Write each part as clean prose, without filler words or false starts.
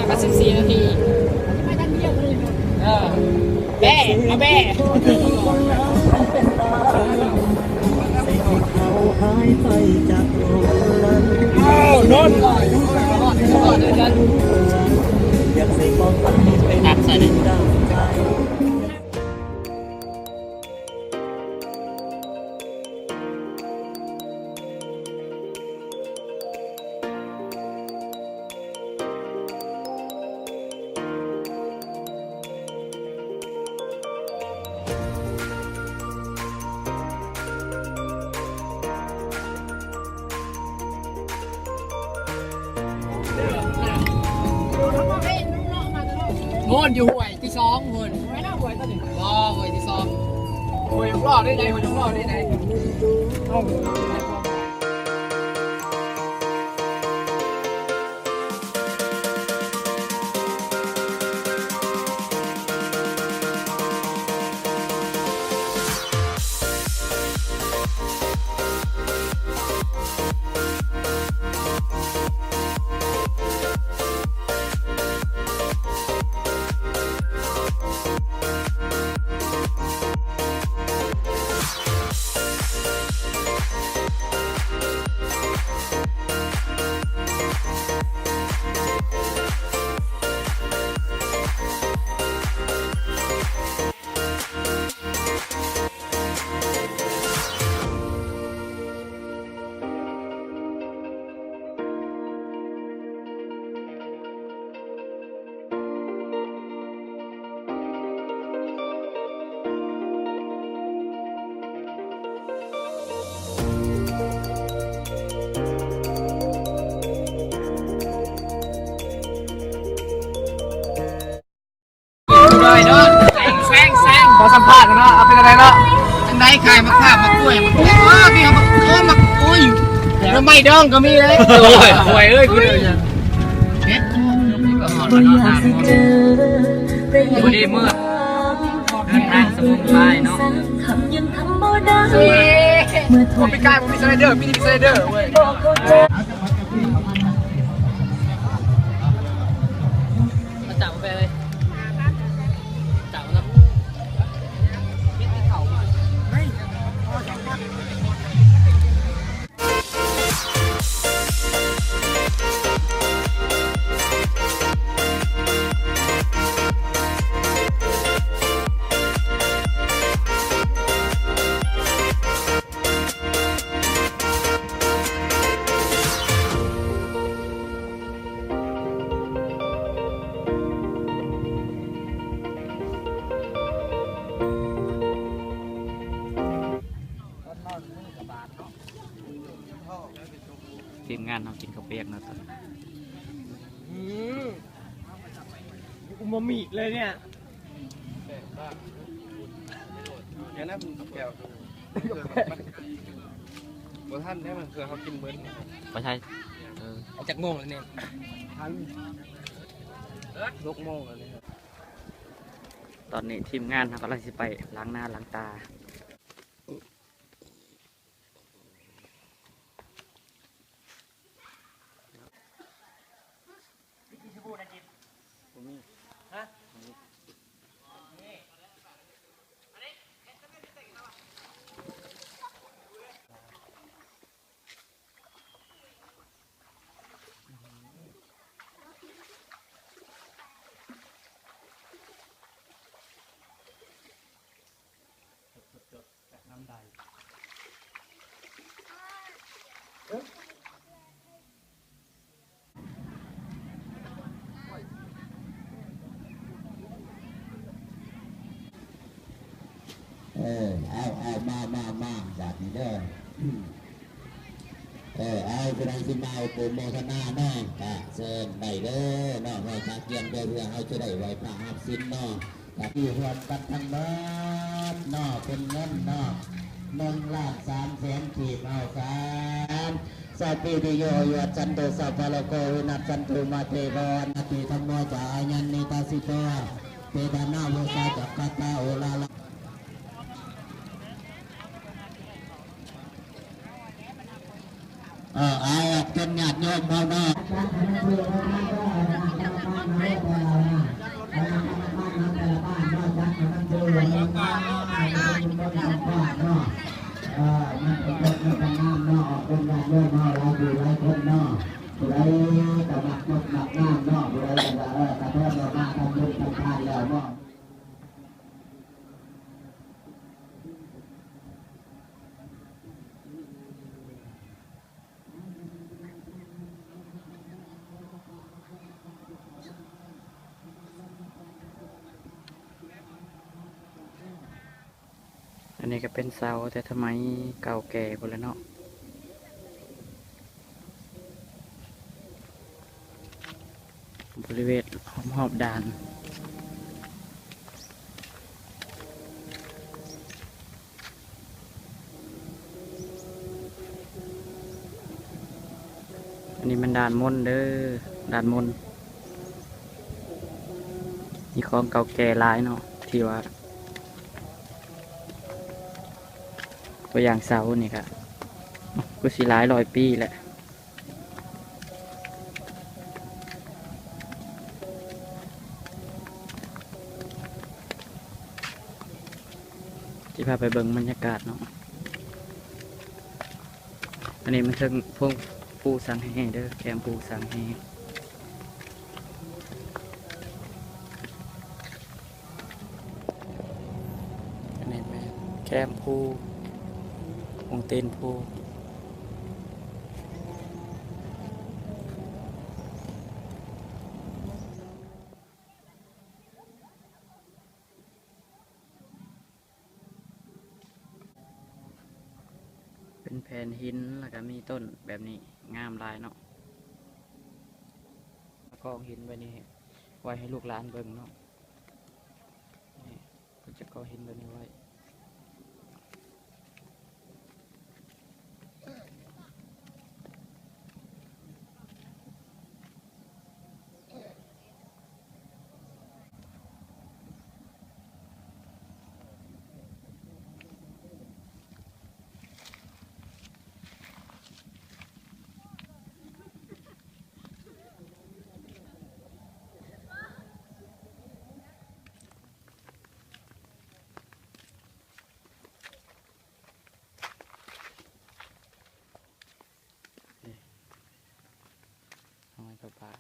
ก็14 นาทีแบ่เอาแบ่เอาโน่นตักใส่เลยโง่อยู่ห่วยที่2คนไม่น่าห่วยตัวหนึ่งรอห่วยที่2ห่วยรอดได้ไหนห่วยรอดได้ไหนขอสัมภาษณ์กันเนาะเอาเป็นอะไรเนาะจังได้ขายมะขามมะกล้วยมะกล้วยพี่เขามะกล้วยมะกล้วยแล้วไม่ดองก็มีเลยโอ้ยห่วยเอ้ยคุณเอ้ยเฮ็ดก็หอดมานอนตามวันนี้เมื่อเดินทางสมุทรปราการเนาะผมไปใกล้ผมมีสไลเดอร์มีสไลเดอร์เว้ยมาจับไปเลยจับแล้วทีมงานเรากินข้าวเปียกนะตอนอุมามิเลยเนี่ยเดี๋ยวนะแก้วบท่านเนี่ยมันคือเขากินเบิ้ลไม่ใช่เอาจากโมงแล้วเนี่ย6 โมงแล้วเนี่ยตอนนี้ทีมงานเรากำลังจะไปล้างหน้าล้างตาน้ำใด เอามาจากนี้เด้อเอาเป็นอันที่มาเอาโปรโมทนาเนาะกะเชิญได้เด้อเนาะไว้ชักเกียนไปเพื่อเอาจะได้ไว้พระหับสินเนาะกับที่รวมกันทั้งหมดเนาะเป็นเงินเนาะ1,300,000 ขีดเอาครับสัพพิติโยโยจันโตสัพพะโลกวินัสจันตุมาเตวอนอติธรรมโมจายันนิตาสิโตเปตานาโวสาจักขตาโอลาลาเป็นญาติโยมเราเนาะ อันนี้ก็เป็นเสาแต่ทำไมเก่าแก่หมดแล้วเนาะบริเวณหอบด่านอันนี้มันด่านมนเด้อด่านมนมีของเก่าแก่หลายเนาะที่ว่าตัวอย่างเสานี่ครับก็สิหลายร้อยปีแหละที่พาไปเบิ่งบรรยากาศเนาะอันนี้มันถึงพวกปูสังแหเด้อแคมปูสังแหอันนี้แม่แคมปูวงเต้นปูเป็นแผ่นหินแล้วก็มีต้นแบบนี้งามลายเนาะแล้วก็หินไว้นี่ไว้ให้ลูกหลานเบิ่งเนาะนี่ก็จะก่อหินแบบนี้ไว้เอาไว้ประปา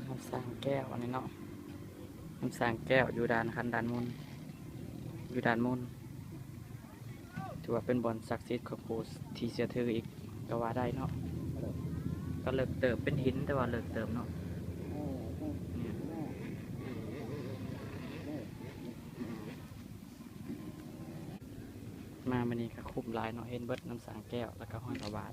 น้ำสร้างแก้วอันนี้เนาะน้ำสร้างแก้วอยู่ด้านคันด้านมนอยู่ด้านมนถือว่าเป็นบ่อนศักดิ์สิทธิ์ของปูที่เสียถืออีกก็ว่าได้เนาะก็เลิกเติบเป็นหินแต่ว่าเลิกเติบเนาะเนี่ยมามันนี่ก็คุ้มหลายเนาะเห็นเบิดน้ำสร้างแก้วแล้วก็ห้อยพระบาท